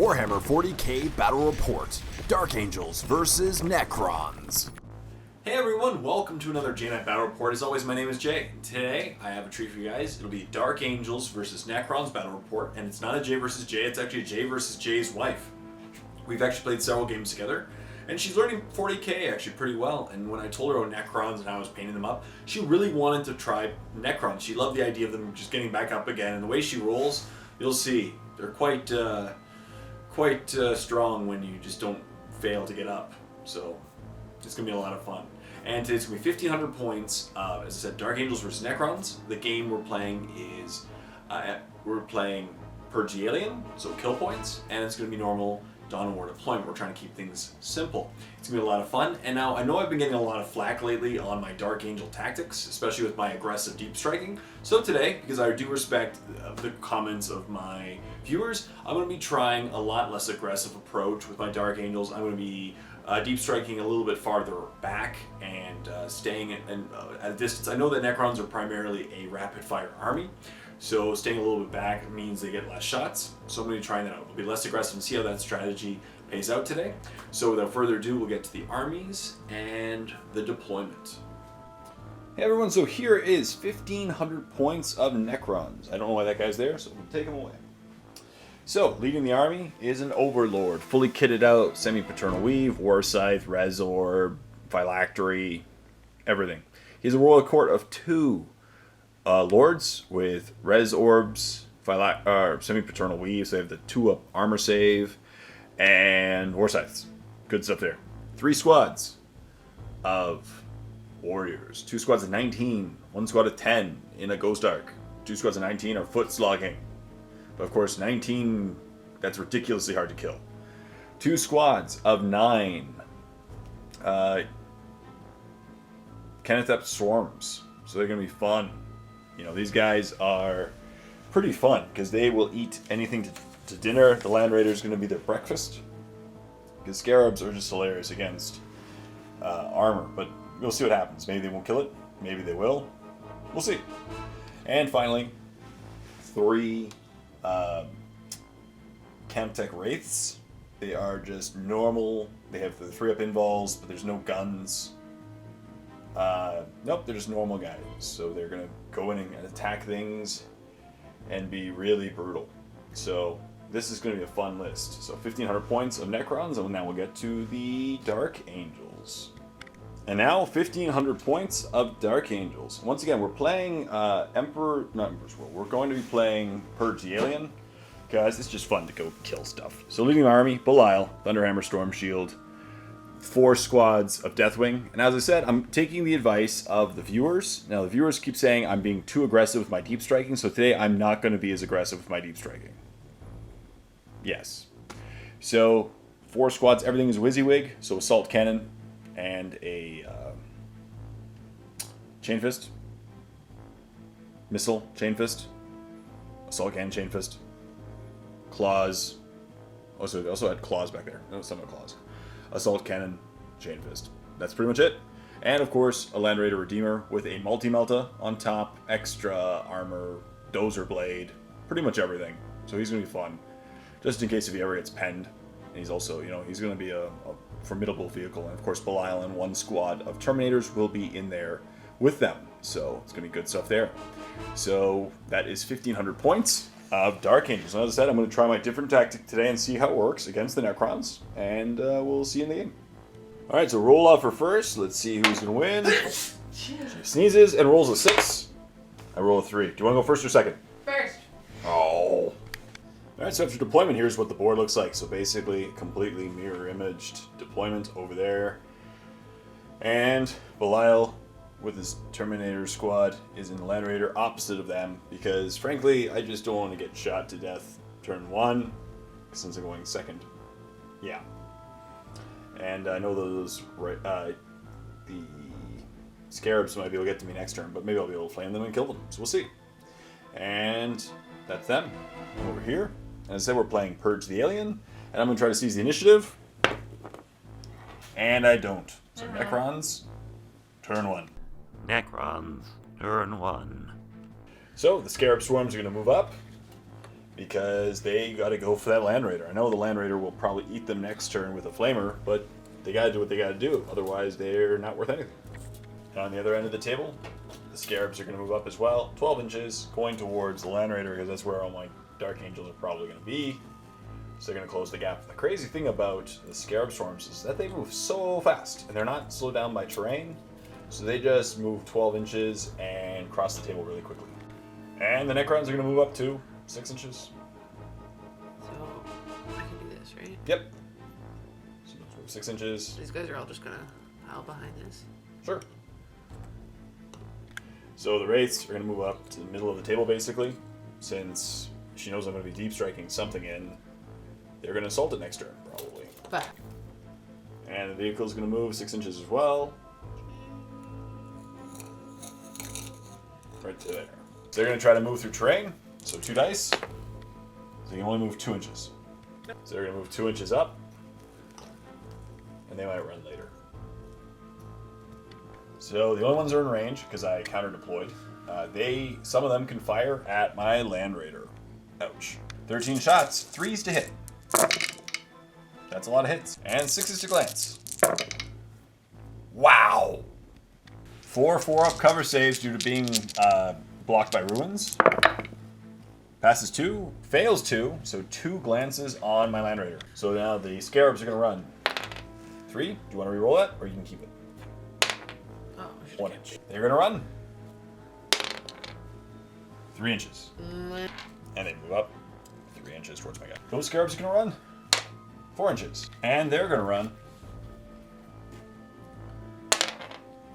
Warhammer 40K Battle Report, Dark Angels vs. Necrons. Hey everyone, welcome to another J-Night Battle Report. As always, my name is Jay. Today, I have a treat for you guys. It'll be Dark Angels versus Necrons Battle Report, and it's not a Jay versus Jay, it's actually Jay versus Jay's wife. We've actually played several games together, and she's learning 40K actually pretty well, and when I told her about Necrons and how I was painting them up, she really wanted to try Necrons. She loved the idea of them just getting back up again, and the way she rolls, you'll see, they're quite strong when you just don't fail to get up. So it's going to be a lot of fun. And today's going to be 1,500 points. As I said, Dark Angels versus Necrons. The game we're playing is, we're playing Purge The Alien, so kill points, and it's going to be normal Dawn of War deployment. We're trying to keep things simple. It's going to be a lot of fun. And now, I know I've been getting a lot of flack lately on my Dark Angel tactics, especially with my aggressive deep striking. So today, because I do respect the comments of my viewers, I'm going to be trying a lot less aggressive approach with my Dark Angels. I'm going to be deep striking a little bit farther back and staying at a distance. I know that Necrons are primarily a rapid fire army, so staying a little bit back means they get less shots. So I'm going to be trying that out. We'll be less aggressive and see how that strategy pays out today. So without further ado, we'll get to the armies and the deployment. Hey everyone, so here is 1,500 points of Necrons. I don't know why that guy's there, so we'll take him away. So, leading the army is an Overlord, fully kitted out, semi-paternal weave, war scythe, res orb, phylactery, everything. He has a royal court of 2 lords with res orbs, semi-paternal weave, so they have the 2-up armor save, and war scythes. Good stuff there. 3 squads of warriors, 2 squads of 19, 1 squad of 10 in a ghost arc. 2 squads of 19 are foot slogging. But of course, 19, that's ridiculously hard to kill. 2 squads of 9 Kenneth swarms, so they're going to be fun. You know, these guys are pretty fun because they will eat anything to dinner. The Land Raider is going to be their breakfast because Scarabs are just hilarious against armor, but we'll see what happens. Maybe they won't kill it, maybe they will. We'll see. And finally, 3 Camtech Wraiths. They are just normal. They have the 3-up invols, but there's no guns. Nope, they're just normal guys. So they're going to go in and attack things and be really brutal. So this is going to be a fun list. So 1,500 points of Necrons, and now we'll get to the Dark Angels. And now 1,500 points of Dark Angels. Once again, we're playing Emperor's World. We're going to be playing Purge the Alien. Guys, it's just fun to go kill stuff. So leading the army, Belial, Thunderhammer, Storm Shield, 4 squads of Deathwing. And as I said, I'm taking the advice of the viewers. Now, the viewers keep saying I'm being too aggressive with my deep striking, so today I'm not going to be as aggressive with my deep striking. Yes. So, 4 squads, everything is WYSIWYG, so Assault Cannon and a Chain Fist, Missile, Chain Fist, Assault Cannon, Chain Fist, Claws. Also, they also had Claws back there. No, some of Claws. Assault Cannon, Chain Fist. That's pretty much it. And of course, a Land Raider Redeemer with a Multi-Melta on top, extra armor, Dozer Blade, pretty much everything. So he's going to be fun. Just in case if he ever gets penned. And he's also, you know, he's going to be a formidable vehicle. And of course, Belial and 1 squad of Terminators will be in there with them. So it's going to be good stuff there. So that is 1,500 points of Dark Angels. And as I said, I'm going to try my different tactic today and see how it works against the Necrons. And we'll see you in the game. Alright, so roll off for first. Let's see who's going to win. She sneezes and rolls a 6. I roll a 3. Do you want to go first or second? First. Oh. Alright, so after deployment, here's what the board looks like. So basically, completely mirror-imaged deployment over there. And Belial, with his Terminator squad, is in the Land Raider opposite of them. Because, frankly, I just don't want to get shot to death turn 1, since I'm going second. Yeah. And I know those, the Scarabs might be able to get to me next turn, but maybe I'll be able to flame them and kill them. So we'll see. And that's them. Over here. And as I said, we're playing Purge the Alien. And I'm going to try to seize the initiative. And I don't. So Necrons, turn 1. Necrons, turn 1. So the Scarab Swarms are going to move up. because they got to go for that Land Raider. I know the Land Raider will probably eat them next turn with a Flamer, but they got to do what they got to do. Otherwise, they're not worth anything. And on the other end of the table, the Scarabs are going to move up as well. 12 inches, going towards the Land Raider, because that's where all my Dark Angels are probably going to be. So they're going to close the gap. The crazy thing about the Scarab Swarms is that they move so fast, and they're not slowed down by terrain. So they just move 12 inches and cross the table really quickly. And the Necrons are going to move up to 6 inches. So I can do this, right? Yep. So 6 inches. These guys are all just gonna pile behind this. Sure. So the Wraiths are going to move up to the middle of the table, basically. Since she knows I'm going to be deep striking something in, they're going to assault it next turn, probably. But And the vehicle is going to move 6 inches as well. Right to there. So they're going to try to move through terrain. So 2 dice. So you can only move 2 inches. So they're going to move 2 inches up. And they might run later. So the only ones that are in range, because I counter-deployed, some of them can fire at my Land Raider. Ouch. 13 shots, 3s to hit. That's a lot of hits. And 6s to glance. Wow! 4 4-up cover saves due to being blocked by ruins. Passes 2, fails 2, so 2 glances on my Land Raider. So now the Scarabs are going to run. 3, do you want to re-roll that, or you can keep it? oh, 1 inch. They're going to run. 3 inches. And they move up 3 inches towards my guy. Those Scarabs are going to run 4 inches. And they're going to run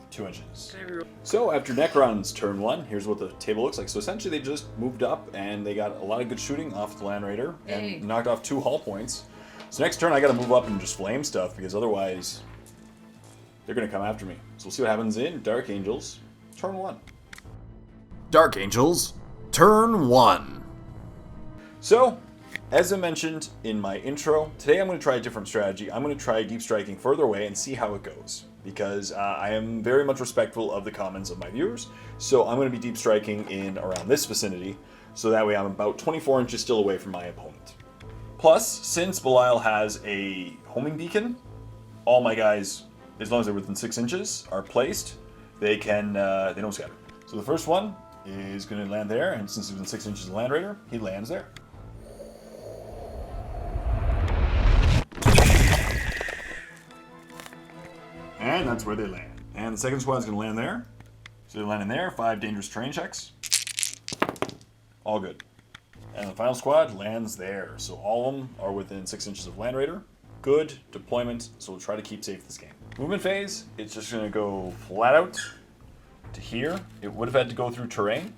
2 inches. can I reroll? So after Necron's turn 1, here's what the table looks like. So essentially they just moved up and they got a lot of good shooting off the Land Raider and Hey. knocked off 2 hull points. So next turn I got to move up and just flame stuff because otherwise they're going to come after me. So we'll see what happens in Dark Angels turn 1. Dark Angels, turn 1. So, as I mentioned in my intro, today I'm going to try a different strategy. I'm going to try deep striking further away and see how it goes. Because I am very much respectful of the comments of my viewers. So I'm going to be deep striking in around this vicinity. So that way I'm about 24 inches still away from my opponent. Plus, since Belial has a homing beacon, all my guys, as long as they're within 6 inches, are placed. They don't scatter. So the first one is going to land there. And since he's within 6 inches of the Land Raider, he lands there. And that's where they land. And the second squad is going to land there. So they land in there. 5 dangerous terrain checks. All good. And the final squad lands there. So all of them are within 6 inches of Land Raider. Good deployment. So we'll try to keep safe this game. Movement phase, it's just going to go flat out to here. It would have had to go through terrain.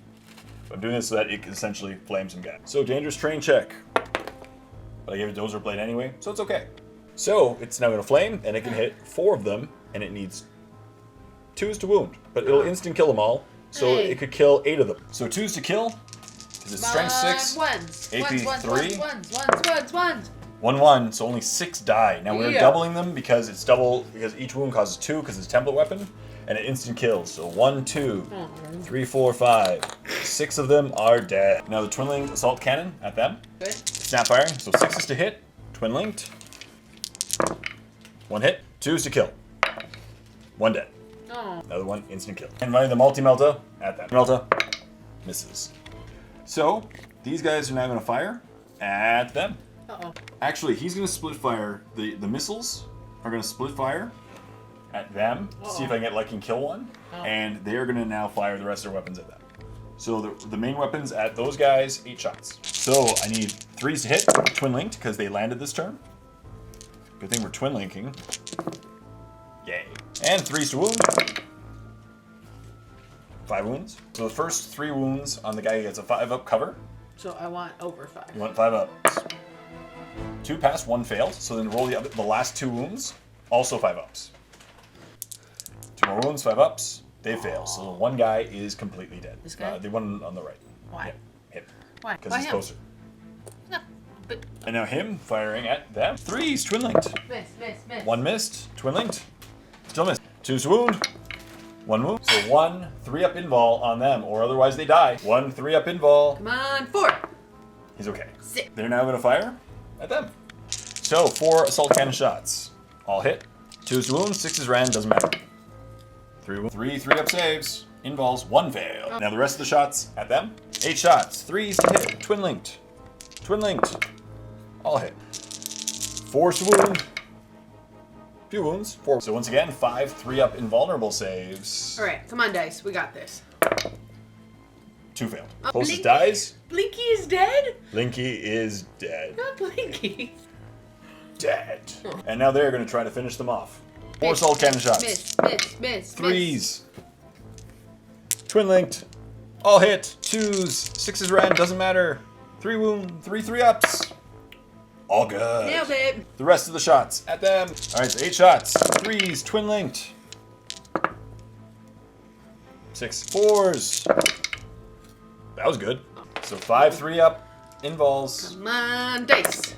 But I'm doing this so that it can essentially flame some guys. So dangerous terrain check. But I gave it Dozer Blade anyway, so it's okay. So it's now going to flame, and it can hit 4 of them, and it needs 2s to wound. But it'll instant kill them all, so Hey. it could kill 8 of them. So 2s to kill, because it's strength 6, Ones. AP Ones, 3. Ones. 1-1, so only 6 die. Now we're Yeah. doubling them because it's double, because each wound causes 2 because it's a template weapon, and it instant kills. So 1, 2, 3, 4, 5. 6 of them are dead. Now the twin-linked assault cannon at them. Good. Snap firing, so 6 is to hit, twin linked. 1 hit, 2 is to kill. 1 dead. Oh. Another one, instant kill. And running the multi-melta at that. Melta misses. So these guys are now going to fire at them. Uh-oh. Actually, he's going to split fire. The missiles are going to split fire at them. See if I can get lucky and kill one. Oh. And they are going to now fire the rest of their weapons at them. So the main weapons at those guys, 8 shots. So I need 3s to hit, twin linked, because they landed this turn. Good thing we're twin linking. Yay. And 3s to wound. 5 wounds. So the first 3 wounds on the guy who gets a 5-up cover. So I want over 5. You want 5 ups. 2 passed, 1 failed. So then roll the last 2 wounds. Also 5 ups. 2 more wounds, 5 ups. They fail. So the one guy is completely dead. This guy? The one on the right. Why? Him. Why? Because Why he's him? closer. No, but And now him firing at them. 3s, twin linked. miss. 1 missed, twin linked. Still missed. 2's to wound. 1 wound. So 1 3-up invul on them, or otherwise they die. 1 3-up invul. Come on, 4. He's okay. Sick. They're now going to fire at them. So 4 assault cannon shots. All hit. 2 is to wound, 6 is ran, doesn't matter. 3 up saves. Involves 1 fail. Now the rest of the shots at them. 8 shots. 3s to hit. Twin linked. Twin linked. All hit. 4 to wound. Few wounds. 4. So once again, 5 3-up invulnerable saves. All right, come on, dice. We got this. 2 failed. Oh, Closest Blinky. dies. Blinky is dead? Blinky is dead. Not Blinky. Dead. And now they're going to try to finish them off. 4 assault cannon shots. Miss. 3s. Twin linked. All hit. 2s. 6s ran. Doesn't matter. 3 wound. 3 ups. All good. Nailed it. The rest of the shots at them. All right, so 8 shots. 3s. Twin linked. 6 4s. That was good. So 5 3-up invols. Come on, dice.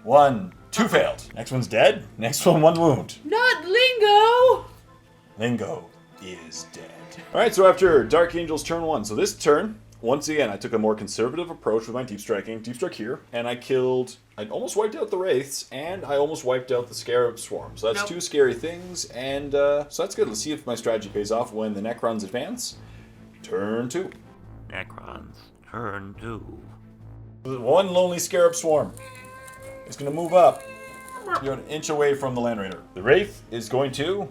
1 2 failed. Next one's dead. Next one 1 wound. Not Lingo. Lingo is dead. All right, so after Dark Angel's turn 1, so this turn, once again, I took a more conservative approach with my deep striking. Deep strike here, and I almost wiped out the Wraiths, and I almost wiped out the Scarab Swarm. So that's 2 scary things, and so that's good. Let's see if my strategy pays off when the Necrons advance. Turn 2. Necrons, turn 2. 1 lonely Scarab Swarm. It's going to move up. You're an inch away from the Land Raider. The Wraith is going to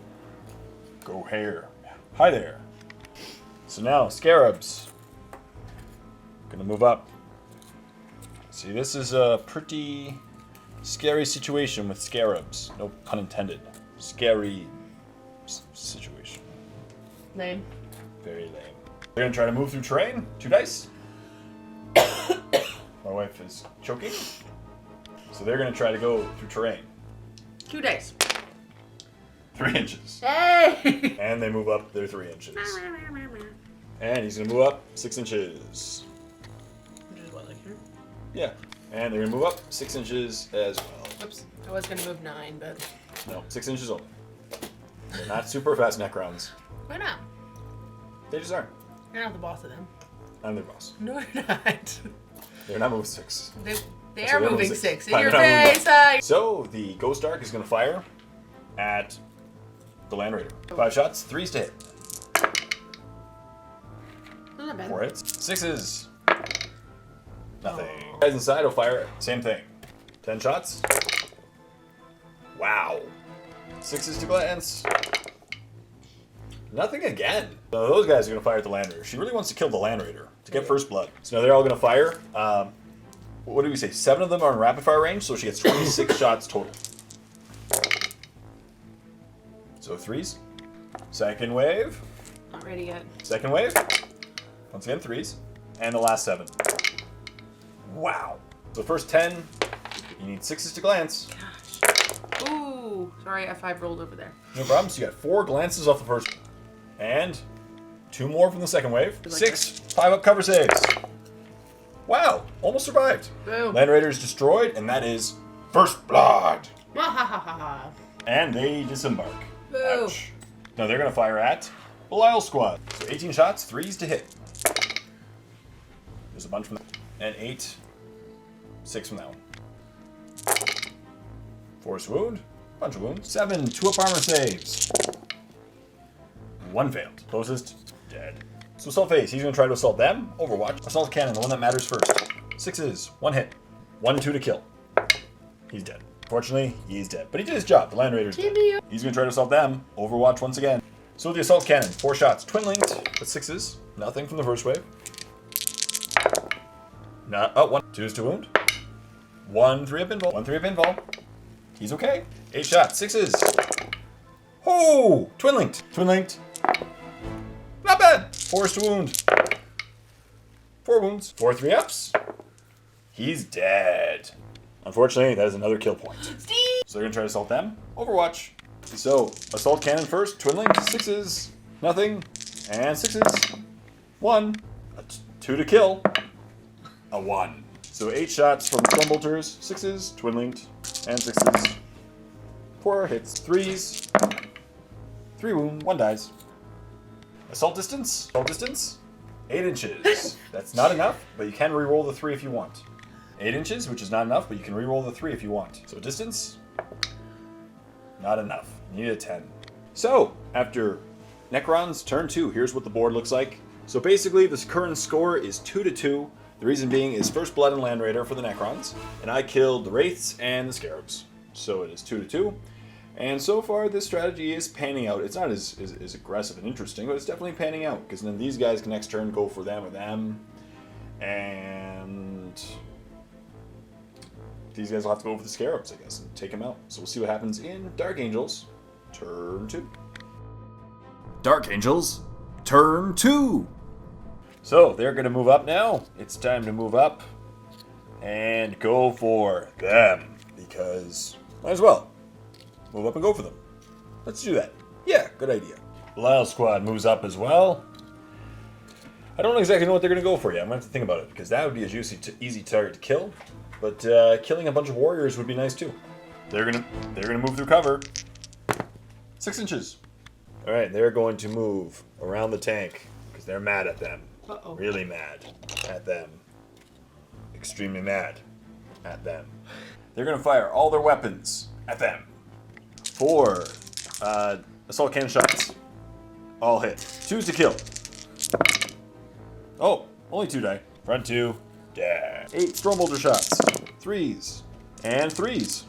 go here. Hi there. So now, Scarabs. Gonna move up. See, this is a pretty scary situation with Scarabs. No pun intended. Scary situation. Lame. Very lame. They're gonna try to move through terrain. 2 dice. My wife is choking. So they're gonna try to go through terrain. 2 dice. 3 inches. Hey. And they move up their 3 inches. And he's gonna move up 6 inches. Which is what, like here? Yeah. And they're gonna move up 6 inches as well. Oops. I was gonna move 9, but No, 6 inches only. They're not super fast Necrons. why not? They just aren't. You're not the boss of them. I'm their boss. No, you're not. They're not moving 6. They So are they're moving moving 6 in Fine, your they're not moving face. So the Ghost Ark is gonna fire at the Land Raider. 5 shots, 3s to hit. Not bad. 4 hits. 6s. Nothing. Guys inside will fire. Same thing. 10 shots. Wow. 6s to glance. Nothing again. So those guys are going to fire at the Land Raider. She really wants to kill the Land Raider to get first blood. So now they're all going to fire. What did we say? 7 of them are in rapid fire range, so she gets 26 shots total. So 3s. Second wave. Not ready yet. Second wave. Once again, 3s. And the last 7. Wow. So the first 10, you need 6s to glance. Gosh. Ooh. Sorry, F5 rolled over there. No problem. So you got 4 glances off the first. And 2 more from the second wave. Like 6 5-up cover saves. Wow. Almost survived. Boom. Land Raider is destroyed, and that is first blood. Wahahaha. And they disembark. Boo. Ouch. Now they're going to fire at Belial Squad. So 18 shots, 3s to hit. There's a bunch from that. And 8, 6 from that one. 4's wound, bunch of wounds. 7 2-up armor saves. 1 failed. Closest, dead. So assault phase, he's going to try to assault them. Overwatch. Assault cannon, the one that matters first. 6s, 1 hit. 1 2 to kill. He's dead. Fortunately, he's dead. But he did his job. The Land Raider's dead. He's going to try to assault them. Overwatch once again. So the assault cannon, 4 shots. Twin linked with 6s. Nothing from the first wave. Not, oh, 1. 2s to wound. 1 3-up invul. 1 3-up invul. He's okay. 8 shots. 6s. Oh! Twin linked. Twin linked. Not bad. 4s to wound. 4 wounds. 4 3-ups. He's dead. Unfortunately, that is another kill point. So they're going to try to assault them. Overwatch. So, assault cannon first. Twin linked. 6s. Nothing. And 6s. 1. 2 to kill. A 1. So 8 shots from Stormbolters. 6s. Twin linked. And 6s. 4 hits. 3s. 3 wound. 1 dies. Assault distance. Assault distance. 8 inches. That's not enough, but you can re-roll the 3 if you want. 8 inches, which is not enough, but you can re-roll the 3 if you want. So distance, not enough. You need a 10. So, after Necrons turn 2, here's what the board looks like. So basically, this current score is 2-2. The reason being is First Blood and Land Raider for the Necrons, and I killed the Wraiths and the Scarabs. So it is 2-2. And so far, this strategy is panning out. It's not as aggressive and interesting, but it's definitely panning out, because then these guys can next turn go for them or them. And these guys will have to go for the Scarabs, I guess, and take them out. So we'll see what happens in Dark Angels, turn 2. Dark Angels, turn 2. So they're going to move up now. It's time to move up and go for them, because might as well move up and go for them. Let's do that. Yeah, good idea. Belial Squad moves up as well. I don't exactly know what they're going to go for yet. I'm going to have to think about it, because that would be a juicy, easy target to kill. But killing a bunch of warriors would be nice too. They're gonna move through cover. 6 inches. All right, they're going to move around the tank because they're mad at them. Uh-oh. Really mad at them. Extremely mad at them. They're gonna fire all their weapons at them. 4 assault cannon shots. All hit. 2s to kill. Oh, only 2 die. Front 2. Yeah. 8 Stormbolter shots. 3s. And 3s.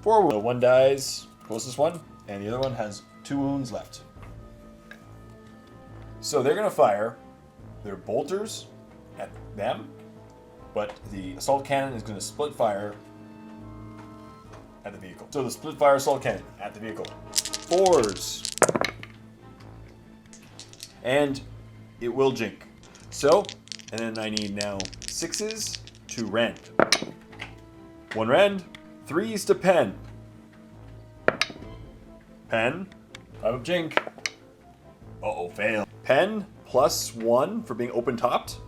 4 wounds. So 1 dies, closest one, and the other one has 2 wounds left. So they're going to fire their bolters at them, but the assault cannon is going to split fire at the vehicle. So the split fire assault cannon at the vehicle. 4s. And it will jink. So, and then I need now 6s to rend. 1 rend, 3s to pen. Pen, 5 of jink. Uh-oh, fail. Pen, +1 for being open-topped.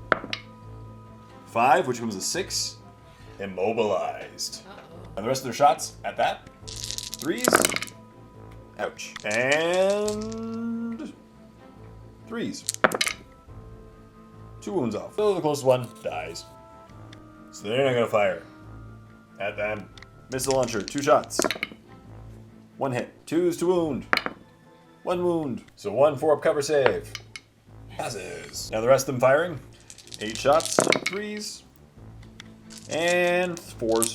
5, which becomes a 6. Immobilized. Uh-oh. And the rest of their shots at that. 3s. Ouch. And 3s. 2 wounds off. So the closest one dies. So they're not gonna fire at them. Missile launcher, 2 shots. 1 hit. 2s to wound. 1 wound. So 1 4-up cover save. Passes. Now the rest of them firing. 8 shots. 3s. And 4s.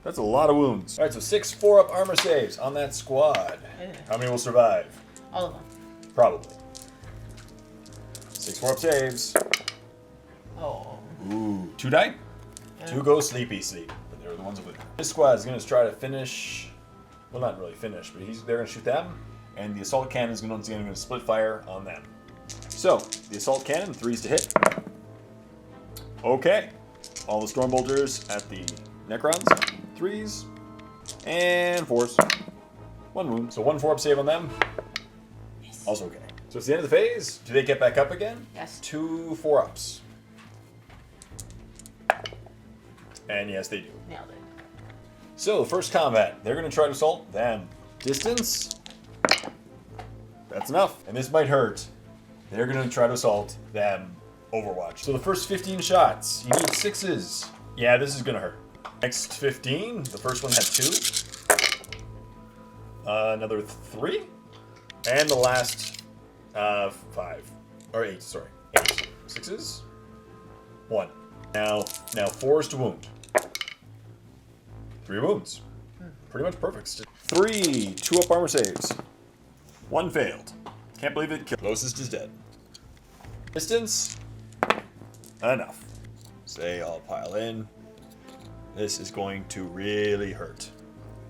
That's a lot of wounds. Alright, so 6 4-up armor saves on that squad. How many will survive? All of them. Probably. 6 4-up saves. Oh. Ooh. 2 die? Yeah. 2 go sleepy sleep. But they're the ones over there. This squad is going to try to finish. Well, not really finish, but they're going to shoot them. And the assault cannon is going to split fire on them. So, the assault cannon, 3s to hit. Okay. All the storm bolters at the Necrons. 3s. And 4s. 1 wound. So 1 4-up save on them. Yes. Also okay. So it's the end of the phase. Do they get back up again? Yes. 2 4-ups. And yes, they do. Nailed it. So, first combat. They're going to try to assault them. Distance. That's enough. And this might hurt. They're going to try to assault them. Overwatch. So the first 15 shots, you need 6s. Yeah, this is going to hurt. Next 15, the first one had 2. Another 3. And the last 5. Or 8, sorry. 8. 6s. 1. Now 4s to wound. 3 wounds. Pretty much perfect. 3 2-up armor saves. 1 failed. Can't believe it killed. Closest is dead. Distance. Enough. So they all pile in. This is going to really hurt.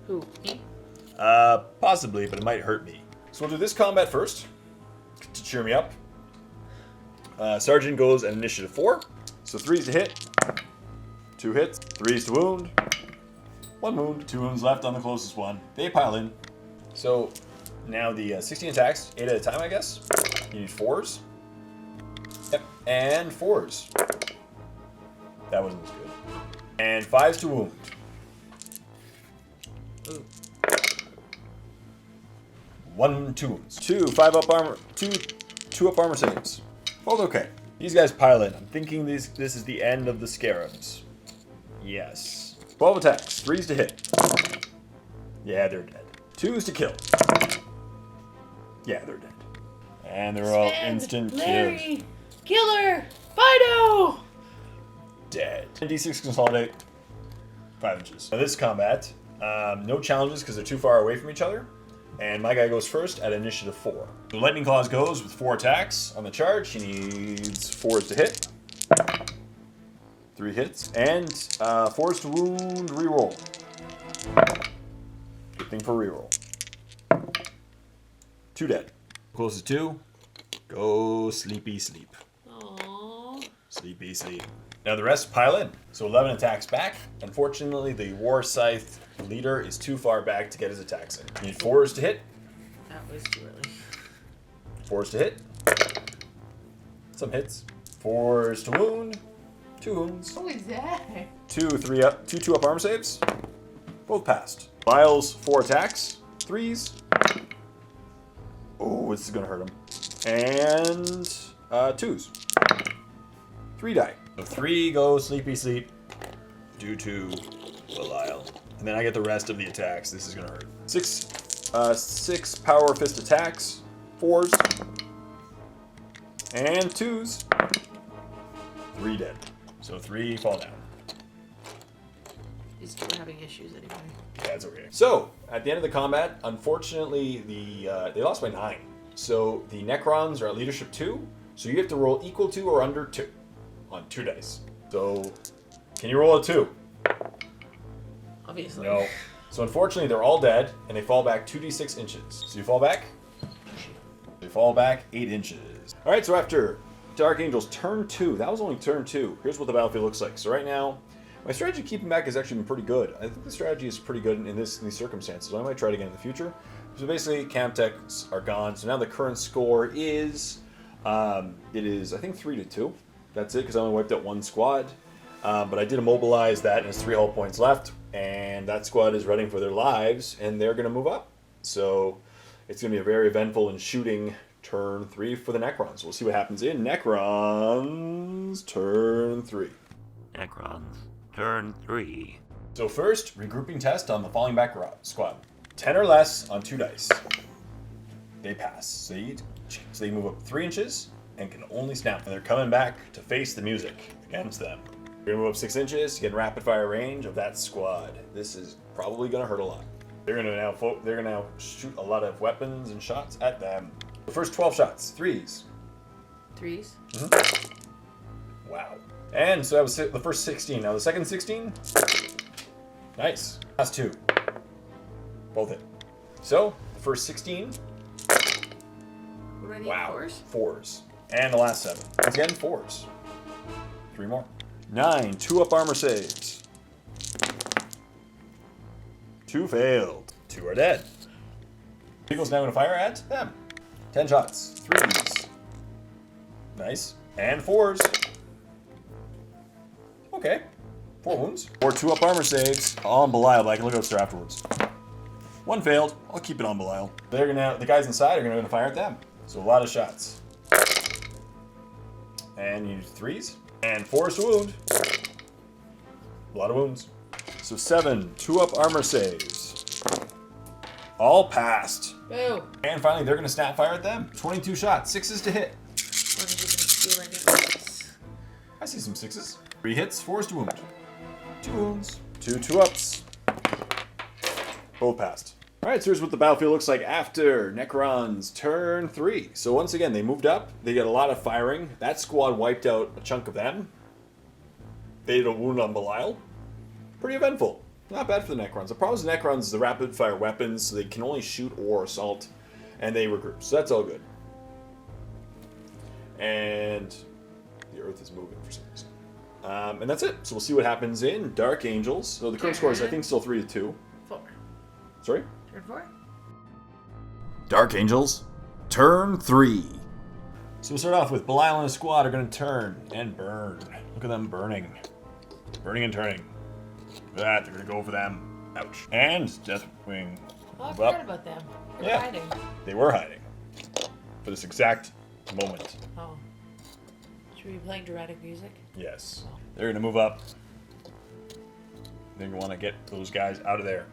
Who? Me? Possibly, but it might hurt me. So we'll do this combat first to cheer me up. Sergeant goes at initiative 4. So 3s to hit. 2 hits. 3s to wound. 1 wound. 2 wounds left on the closest one. They pile in. So now the 16 attacks, 8 at a time, I guess. You need 4s. Yep, and 4s. That wasn't as good. And 5s to wound. Ooh. 1 2 wounds. 2 5-up armor. 2 2-up armor saves. Both okay. These guys pile in. I'm thinking this is the end of the Scarabs. Yes. 12 attacks. 3s to hit. Yeah, they're dead. 2s to kill. Yeah, they're dead. And they're all instant Larry, kills. Killer, Fido. Dead. D6 consolidate. 5 inches. Now this combat, no challenges because they're too far away from each other. And my guy goes first at initiative 4. So Lightning Claws goes with 4 attacks on the charge. He needs 4s to hit. 3 hits. And 4s to wound, reroll. Good thing for reroll. 2 dead. Closest 2. Go sleepy sleep. Aww. Sleepy sleep. Now the rest pile in. So 11 attacks back. Unfortunately, the War Scythe leader is too far back to get his attacks in. You need 4s to hit. That was too early. 4s to hit. Some hits. 4s to wound. 2 wounds. What was that? 2 2-up armor saves. Both passed. Lyle's 4 attacks. 3s. Oh, this is gonna hurt him. And 2s. 3 die. So 3 go sleepy sleep due to Belial. And then I get the rest of the attacks. This is gonna hurt. 6 power fist attacks. 4s. And 2s. 3 dead. So 3 fall down. These two are having issues anyway. Yeah, it's okay. So, at the end of the combat, unfortunately, they lost by 9. So, the Necrons are at leadership 2, so you have to roll equal to or under 2 on 2 dice. So, can you roll a 2? Obviously. No. So, unfortunately, they're all dead, and they fall back 2d6 inches. So, you fall back? They fall back 8 inches. Alright, so after Dark Angel's turn 2, that was only turn 2. Here's what the battlefield looks like. So, right now, my strategy keeping back has actually been pretty good. I think the strategy is pretty good in these circumstances. I might try it again in the future. So basically, camp techs are gone. So now the current score is, it is I think 3-2. That's it because I only wiped out 1 squad. But I did immobilize that, and there's 3 hull points left. And that squad is running for their lives, and they're going to move up. So it's going to be a very eventful and shooting turn 3 for the Necrons. We'll see what happens in Necrons turn 3. Necrons. Turn 3. So first, regrouping test on the falling back squad. 10 or less on 2 dice. They pass. So they move up 3 inches and can only snap. And they're coming back to face the music against them. They're gonna move up 6 inches to get rapid fire range of that squad. This is probably gonna hurt a lot. They're gonna now shoot a lot of weapons and shots at them. The first 12 shots, 3s. 3s? Mm-hmm. Wow. And so that was the first 16. Now the second 16, nice. Last 2, both hit. So the first 16, What are wow, 4s? 4s. And the last 7, once again 4s. 3 more. 9 2-up armor saves. 2 failed. 2 are dead. Eagle's now going to fire at them. 10 shots, 3s. Nice. And 4s. Okay. 4 wounds. Or 2-up armor saves on Belial, but I can look out there afterwards. 1 failed. I'll keep it on Belial. The guys inside are gonna fire at them. So a lot of shots. And you use 3s. And 4s to wound. A lot of wounds. So 7 2-up armor saves. All passed. Boo. And finally, they're gonna snap fire at them. 22 shots, 6s to hit. What are you gonna steal anyways? I see some 6s. 3 hits, 4s to wound. 2 wounds. 2 2-ups. Both passed. Alright, so here's what the battlefield looks like after Necrons turn 3. So once again, they moved up. They got a lot of firing. That squad wiped out a chunk of them. They did a wound on Belial. Pretty eventful. Not bad for the Necrons. The problem with the Necrons is the rapid fire weapons, so they can only shoot or assault, and they regroup. So that's all good. And the Earth is moving for some reason. And that's it. So we'll see what happens in Dark Angels. So the current score is, I think, still 3-2. 4. Sorry? Turn 4? Dark Angels, turn 3. So we'll start off with Belial and his squad are going to turn and burn. Look at them burning. Burning and turning. Look at that. They're going to go for them. Ouch. And Deathwing. Oh, I move forgot up. about them. They're Yeah. hiding. They were hiding. For this exact moment. Oh. Should Should we be playing dramatic music? Yes. They're gonna move up. They're gonna want to get those guys out of there.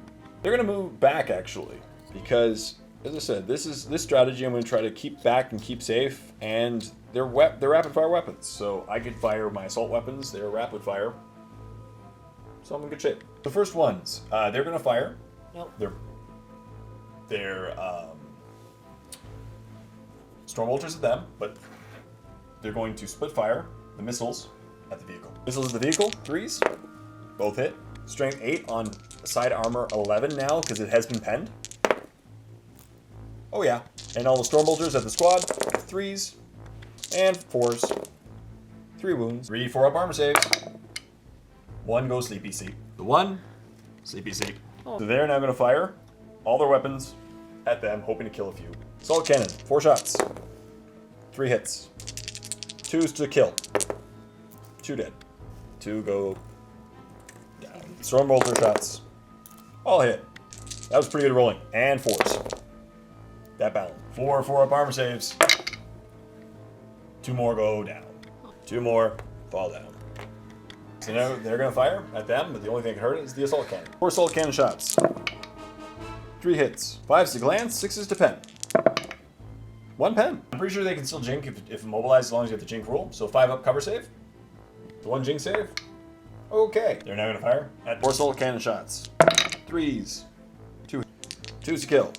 They're gonna move back actually, because as I said, this strategy I'm gonna try to keep back and keep safe, and they're rapid fire weapons. So I could fire my assault weapons. They're rapid fire. So I'm in good shape. The first ones, they're gonna fire. Nope. They're Stormbolters at them, but they're going to split fire the missiles at the vehicle. Missiles at the vehicle, 3s, both hit. Strength 8 on side armor 11 now because it has been penned. Oh yeah, and all the Stormbolters at the squad, 3s and 4s. 3 wounds. 3 4-up armor saves. 1 goes sleepy seat. The 1, sleepy seat. Oh. So they're now going to fire all their weapons at them, hoping to kill a few. Assault cannon, 4 shots. 3 hits. 2's to kill. 2 dead. 2 go down. Stormbolter shots. All hit. That was pretty good rolling. And 4s. That balanced. 4 4-up armor saves. 2 more go down. 2 more fall down. So now they're going to fire at them, but the only thing that can hurt is the assault cannon. 4 assault cannon shots. 3 hits. 5's to glance, 6's to pen. 1 pen. I'm pretty sure they can still jink if immobilized as long as you have the jink rule. So 5-up cover save. The 1 jink save. Okay. They're now going to fire at 4 assault cannon shots. 3s. 2's to kill.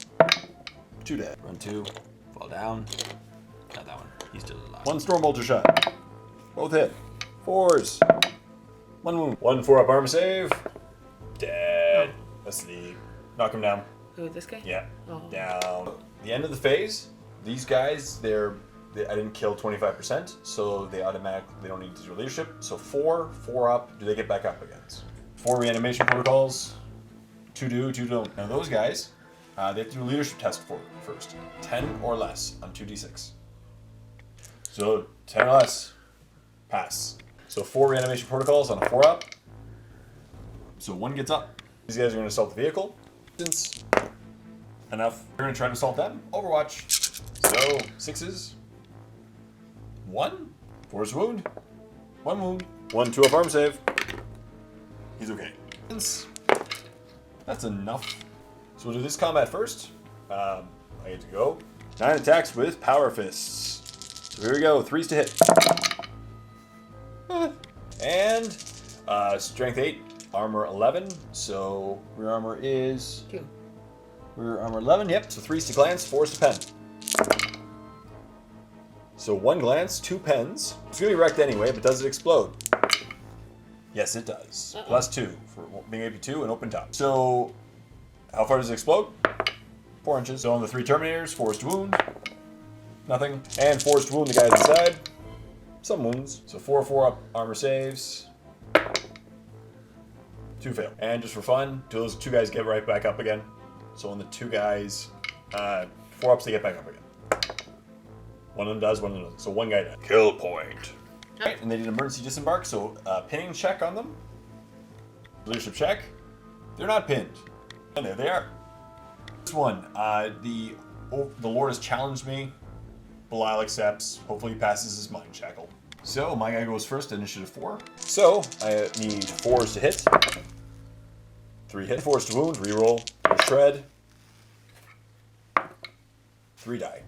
2 dead. Run 2, fall down. Not that one. He's still alive. 1 Stormbolter shot. Both hit. 4s. 1 wound. 1 4-up armor save. Dead. Asleep. Knock him down. Who, this guy? Yeah. Oh. Down. The end of the phase, these guys, I didn't kill 25%, so they don't need to do leadership. So 4 up, do they get back up again? 4 reanimation protocols, 2 do, 2 don't. Now those guys, they have to do a leadership test first. 10 or less on 2d6. So 10 or less, pass. So 4 reanimation protocols on a 4 up. So 1 gets up. These guys are going to assault the vehicle. Enough. We're going to try to assault them. Overwatch. So 6s. 1. 4's wound. 1 wound. 1 2-up arm save. He's okay. That's enough. So we'll do this combat first. I get to go. 9 attacks with power fists. So here we go. 3's to hit. And strength 8, armor 11. So rear armor is 2. Rear armor 11. Yep. So 3's to glance, 4's to pen. So 1 glance, 2 pens. It's gonna be wrecked anyway, but does it explode? Yes, it does. Plus 2 for being AP2 and open top. So how far does it explode? 4 inches. So on the 3 Terminators, 4's to wound. Nothing. And 4's to wound the guys inside. Some wounds. So 4 4-up armor saves. 2 fail. And just for fun, those 2 guys get right back up again. So on the 2 guys, 4-ups, they get back up again. One of them does, one of them doesn't. So 1 guy died. Kill point. Right, and they did emergency disembark, so pinning check on them. Leadership check. They're not pinned. And there they are. This one, the Lord has challenged me. Belial accepts. Hopefully he passes his mind shackle. So my guy goes first, initiative 4. So I need 4s to hit. 3 hit. 4s to wound. Reroll. 3 shred. 3 die.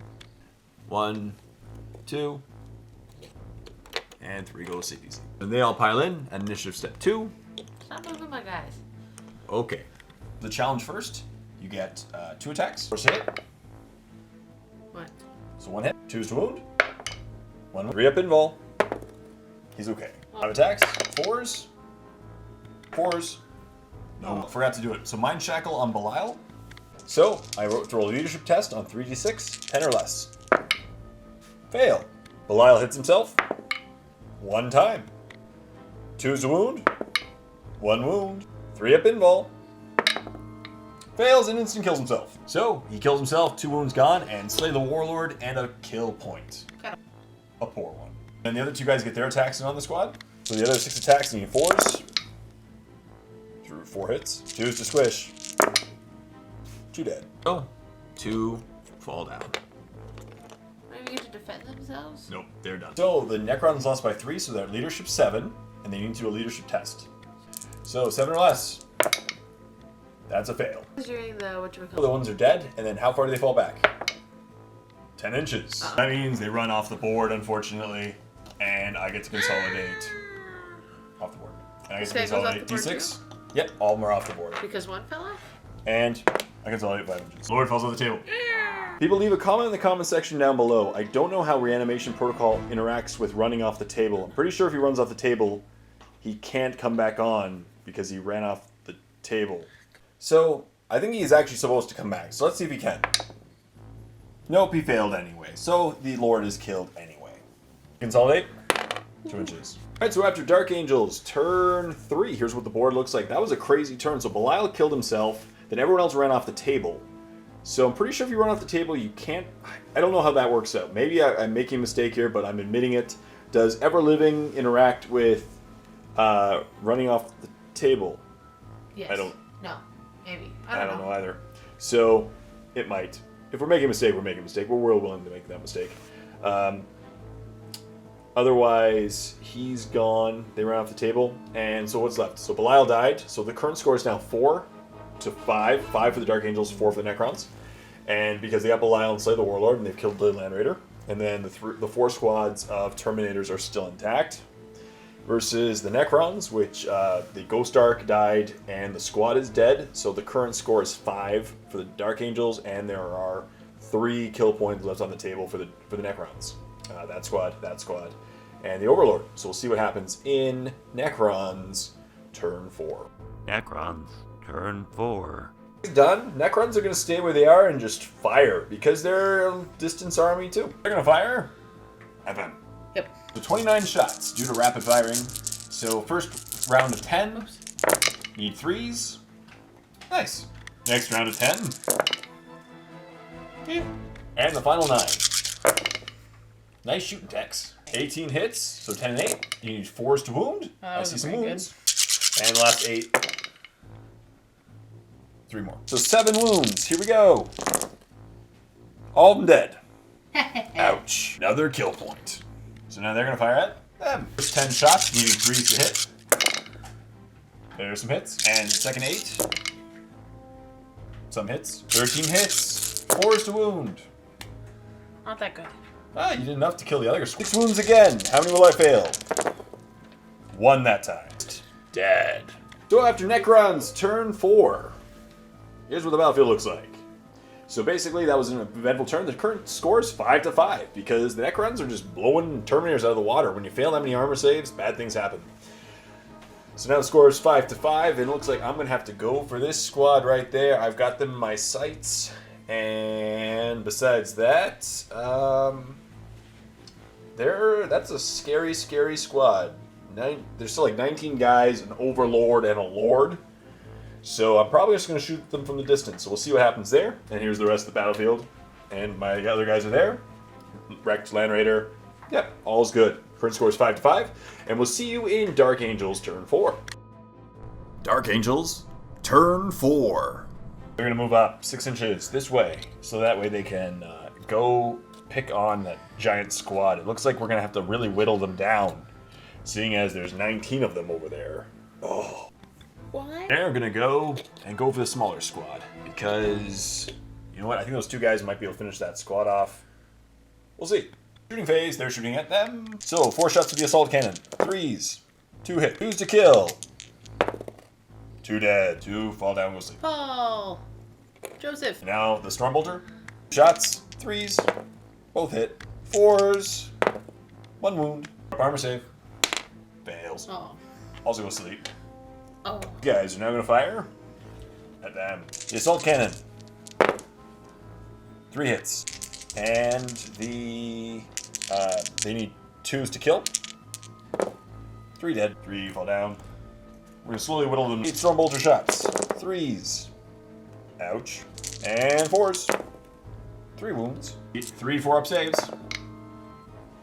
1, 2, and 3 goes CPC. And they all pile in at initiative step 2. Stop moving my guys. Okay. The challenge first, you get 2 attacks. 4's to hit. What? So 1 hit. 2's to wound. 1 3 up invul. He's okay. 5 attacks. 4s. 4s. No, forgot to do it. So mind shackle on Belial. So I wrote to roll a leadership test on 3d6, 10 or less. Fail. Belial hits himself 1 time. 2's a wound. 1 wound. 3 up invul. Fails and instant kills himself. So he kills himself, 2 wounds gone, and slay the warlord and a kill point. A poor one. And the other 2 guys get their attacks in on the squad. So the other 6 attacks need 4s. Through 4 hits. 2's to squish. 2 dead. Oh, 2 fall down. Maybe you get to defend themselves? Nope, they're done. So the Necrons lost by 3, so they're at leadership 7, and they need to do a leadership test. So 7 or less. That's a fail. Doing the The ones are dead, and then how far do they fall back? 10 inches. That means they run off the board, unfortunately, and I get to consolidate off the board. And I get to consolidate D6. Yep, all of them are off the board. Because one fell off? And I consolidate 5 inches. Lord falls on the table. People leave a comment in the comment section down below. I don't know how reanimation protocol interacts with running off the table. I'm pretty sure if he runs off the table, he can't come back on because he ran off the table. So I think he's actually supposed to come back. So let's see if he can. Nope, he failed anyway. So the Lord is killed anyway. Consolidate. 2 inches. Alright, so after Dark Angels, turn 3. Here's what the board looks like. That was a crazy turn. So Belial killed himself. Then everyone else ran off the table. So I'm pretty sure if you run off the table, you can't... I don't know how that works out. Maybe I'm making a mistake here, but I'm admitting it. Does Ever Living interact with running off the table? Yes. I don't... No. Maybe. I don't know either. So it might. If we're making a mistake, we're making a mistake. We're real willing to make that mistake. Otherwise, he's gone. They ran off the table. And so what's left? So Belial died. So the current score is now 4 to 5. 5 for the Dark Angels, 4 for the Necrons. And because they got Belial and Slay the Warlord, and they've killed the Land Raider. And then the 4 squads of Terminators are still intact. Versus the Necrons, which the Ghost Ark died and the squad is dead. So the current score is 5 for the Dark Angels, and there are 3 kill points left on the table for the Necrons. That squad, and the Overlord. So we'll see what happens in Necrons turn 4. Necrons, turn 4. Done. Necrons are going to stay where they are and just fire because they're a distance army too. They're going to fire. FM. Yep. So 29 shots due to rapid firing. So first round of 10. Oops. Need 3s. Nice. Next round of 10. And the final 9. Nice shooting, Tex. 18 hits, so 10 and 8. You need 4s to wound. I see some wounds. And the last 8. 3 more. So 7 wounds. Here we go. All of them dead. Ouch. Another kill point. So now they're going to fire at them. First 10 shots, needing 3s to hit. There's some hits. And second 8. Some hits. 13 hits. 4s to wound. Not that good. Ah, you did enough to kill the other. 6 wounds again. How many will I fail? 1 that time. Dead. So after Necrons, turn 4. Here's what the battlefield looks like. So basically, that was an eventful turn. The current score is 5 to 5 because the Necrons are just blowing Terminators out of the water. When you fail that many armor saves, bad things happen. So now the score is 5 to 5, and it looks like I'm going to have to go for this squad right there. I've got them in my sights. And besides that, that's a scary, scary squad. There's still like 19 guys, an Overlord, and a Lord. So I'm probably just going to shoot them from the distance. So we'll see what happens there. And here's the rest of the battlefield. And my other guys are there. Wrecked Land Raider. Yep, all's good. Current score is 5 to 5. And we'll see you in Dark Angels turn 4. Dark Angels, turn 4. They're going to move up 6 inches this way. So that way they can go pick on that giant squad. It looks like we're going to have to really whittle them down. Seeing as there's 19 of them over there. Oh. What? They're going to go for the smaller squad. Because, you know what? I think those 2 guys might be able to finish that squad off. We'll see. Shooting phase, they're shooting at them. So, 4 shots with the assault cannon. 3s. 2 hit. 2s to kill. 2 dead. 2 fall down mostly. Paul. Joseph. Now, the Stormbolter. Shots. 3s. Both hit. 4s. 1 wound. Armor save. Fails. Oh. Also go sleep. Oh. You guys are now going to fire at them. The assault cannon. 3 hits. And they need 2s to kill. 3 dead. 3 fall down. We're going to slowly whittle them. 8 Stormbolter shots. 3s. Ouch. And 4s. 3 wounds. 3 4-up saves.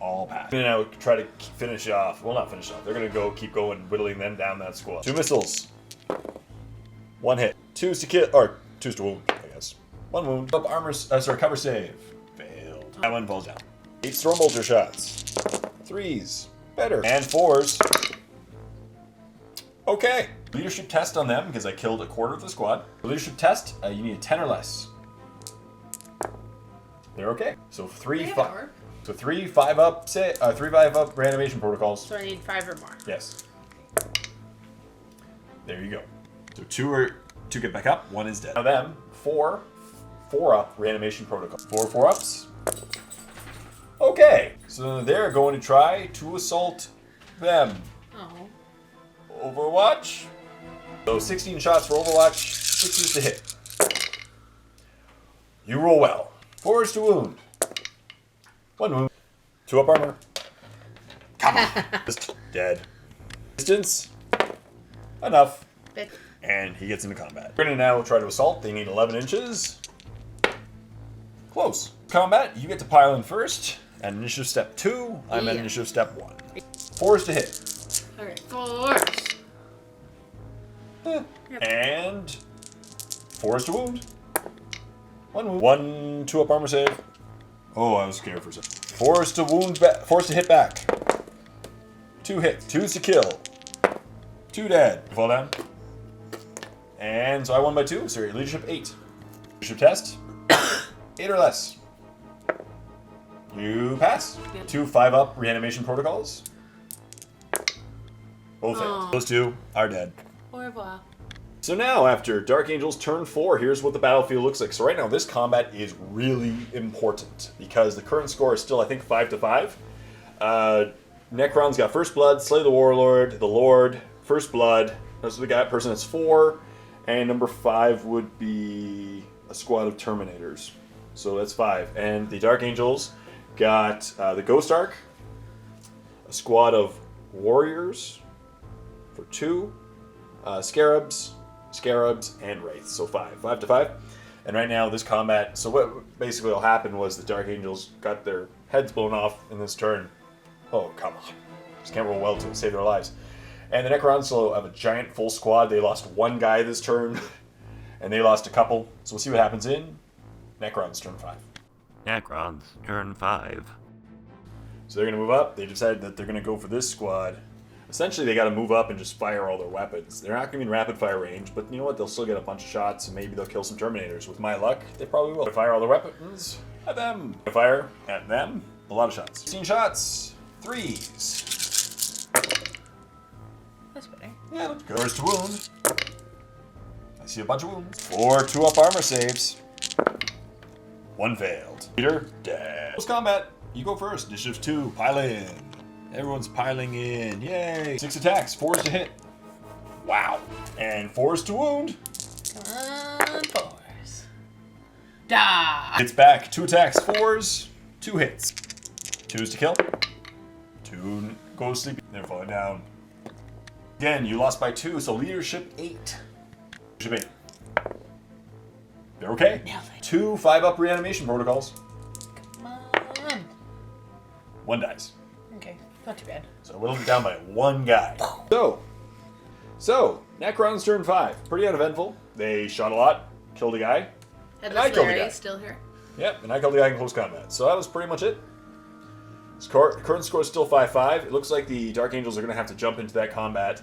All pass. And now try to finish off. Well, not finish off. They're going to keep going, whittling them down that squad. 2 missiles. 1 hit. 2s to kill, or 2s to wound, I guess. 1 wound. Up armor, cover save. Failed. That one falls down. 8 Stormbolter shots. 3s. Better. And 4s. Okay. Leadership test on them because I killed a quarter of the squad. Leadership test, you need a 10 or less. They're okay. So 3 5 up, 3 5 up reanimation protocols. So I need 5 or more. Yes. There you go. So 2 get back up, 1 is dead. Now them, 4 up reanimation protocol. 4 ups. Okay. So they're going to try to assault them. Oh. Overwatch. So 16 shots for Overwatch, 6s to hit. You roll well. 4s to wound. 1 wound. 2 up armor. Come on. Just dead. Distance. Enough. Bit. And he gets into combat. We're gonna now try to assault. They need 11 inches. Close. Combat, you get to pile in first. At initiative step 2, I'm at initiative step 1. 4s to hit. Okay, 4s. And 4s to wound. 1 wound. 1 2 up armor save. Oh, I was scared for a second. 4s to wound. 4s to hit back. 2 hit. 2s to kill. 2 dead. You fall down. And so I won by 2. So leadership 8. Leadership test. 8 or less. You pass. Yep. 2 5 up reanimation protocols. Both hit. Those 2 are dead. Au revoir. So now, after Dark Angel's turn 4, here's what the battlefield looks like. So right now, this combat is really important because the current score is still, I think, 5 to 5. Necrons got First Blood, Slay the Warlord, the Lord, First Blood. That's the guy person that's 4, and number 5 would be a squad of Terminators. So that's 5. And the Dark Angels got the Ghost Ark, a squad of Warriors for 2. Scarabs, and Wraiths. So 5 to 5. And right now, this combat. So what basically will happen was the Dark Angels got their heads blown off in this turn. Oh, come on. Just can't roll well to save their lives. And the Necrons still have a giant full squad. They lost 1 guy this turn, and they lost a couple. So we'll see what happens in Necrons turn 5. Necrons, turn 5. So they're going to move up. They decided that they're going to go for this squad. Essentially, they got to move up and just fire all their weapons. They're not going to be in rapid fire range, but you know what? They'll still get a bunch of shots, and maybe they'll kill some Terminators. With my luck, they probably will. Fire all their weapons at them. Fire at them. A lot of shots. 16 shots. 3s. That's better. Yeah, looks good. 4s to wound. I see a bunch of wounds. 4 2-up armor saves. 1 failed. Leader, dead. Close combat. You go first. Initiative 2. Pile in. Everyone's piling in. Yay. 6 attacks. 4s to hit. Wow. And 4s to wound. Come on, 4s. Die. Hits back. 2 attacks. 4s. 2 hits. 2s to kill. 2 go to sleep. They're falling down. Again, you lost by 2, so leadership 8. Leadership 8. They're okay. 2 5-up reanimation protocols. Come on. 1 dies. Okay, not too bad. So whittled it down by 1 guy. So Necron's turn 5. Pretty uneventful. They shot a lot, killed a guy. And I killed a guy. Still here. Yep, and I killed a guy in close combat. So that was pretty much it. Current score is still 5-5. It looks like the Dark Angels are going to have to jump into that combat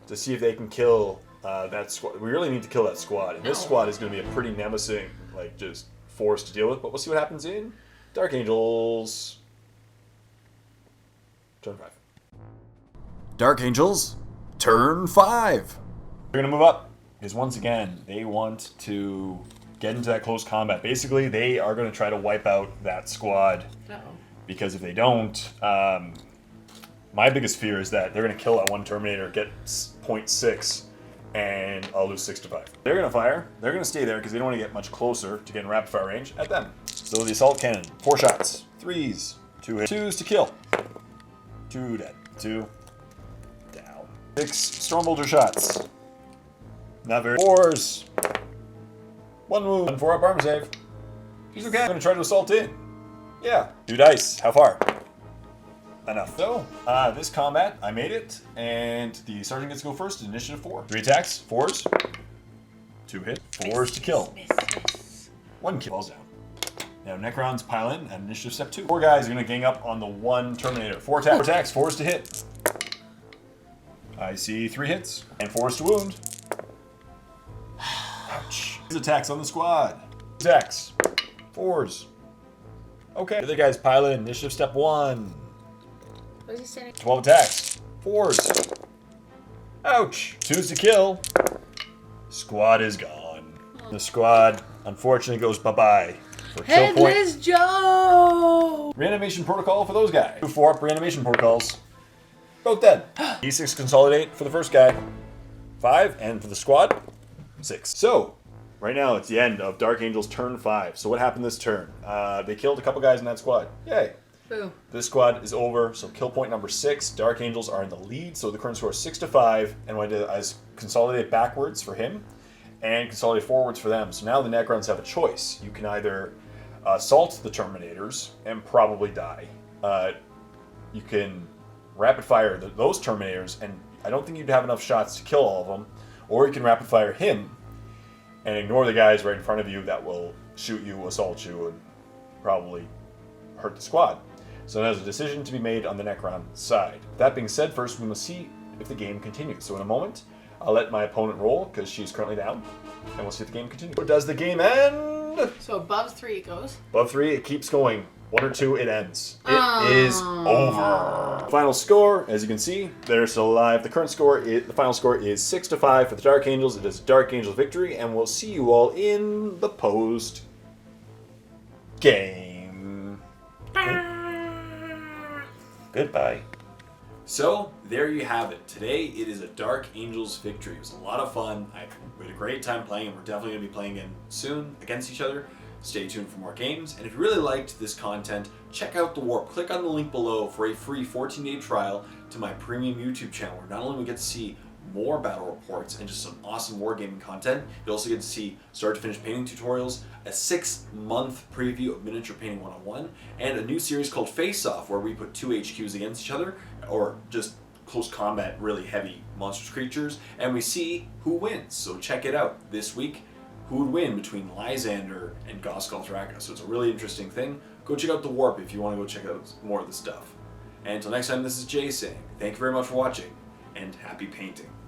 to see if they can kill that squad. We really need to kill that squad. And this squad is going to be a pretty nemesis, like just force to deal with. But we'll see what happens in Dark Angels turn 5. Dark Angels, turn 5. They're going to move up because once again, they want to get into that close combat. Basically, they are going to try to wipe out that squad. Because if they don't, my biggest fear is that they're going to kill that 1 Terminator, get 0.6, and I'll lose 6 to 5. They're going to fire. They're going to stay there because they don't want to get much closer to get in rapid fire range at them. So the assault cannon, 4 shots, 3s, 2 hits, 2s to kill, 2 dead, 2 down, 6 Stormbolter shots, not very, 4s, 1 wound, 1 4-up armor save. He's okay. I'm going to try to assault in. Yeah. 2 dice. How far? Enough. So, this combat, I made it, and the sergeant gets to go first. Initiative 4. 3 attacks. 4s. 2 hit. 4s to kill. 1 kill. Falls down. Now Necrons pile in at initiative step 2. 4 guys are going to gang up on the 1 Terminator. 4 attacks. 4 attacks. 4s to hit. I see 3 hits and 4s to wound. Ouch. Attacks on the squad. Attacks. 4s. Okay. The other guys pile in. Initiative step 1. What is he saying? 12 attacks. 4s. Ouch. 2s to kill. Squad is gone. The squad unfortunately goes bye-bye. For kill point. Headless Joe! Reanimation protocol for those guys. 4 up reanimation protocols. Both dead. D6 consolidate for the first guy. 5, and for the squad, 6. So, right now it's the end of Dark Angel's turn 5. So what happened this turn? They killed a couple guys in that squad. Yay. Boo. This squad is over, so kill point number 6. Dark Angels are in the lead, so the current score is 6-5. And what I did is consolidate backwards for him and consolidate forwards for them. So now the Necrons have a choice. You can either assault the Terminators and probably die. You can rapid fire those Terminators, and I don't think you'd have enough shots to kill all of them. Or you can rapid fire him and ignore the guys right in front of you that will shoot you, assault you, and probably hurt the squad. So there's a decision to be made on the Necron side. That being said, first we must see if the game continues. So in a moment, I'll let my opponent roll, because she's currently down, and we'll see if the game continues. Does the game end? So above 3 it goes. Above 3, it keeps going. 1 or 2, it ends. It is over. Final score, as you can see, they're still alive. The current score, the final score is 6-5 for the Dark Angels. It is Dark Angels victory, and we'll see you all in the post game. Goodbye. So, there you have it. Today, it is a Dark Angels victory. It was a lot of fun. We had a great time playing, and we're definitely going to be playing again soon against each other. Stay tuned for more games. And if you really liked this content, check out The Warp. Click on the link below for a free 14-day trial to my premium YouTube channel, where not only we get to see more battle reports and just some awesome wargaming content, you also get to see start to finish painting tutorials, a 6-month preview of Miniature Painting 101, and a new series called Face Off, where we put 2 HQs against each other, or just close combat, really heavy monstrous creatures, and we see who wins. So check it out this week. Who would win between Lysander and Goskal Thraka? So it's a really interesting thing. Go check out The Warp if you want to go check out more of the stuff. And until next time, this is Jay saying thank you very much for watching, and happy painting.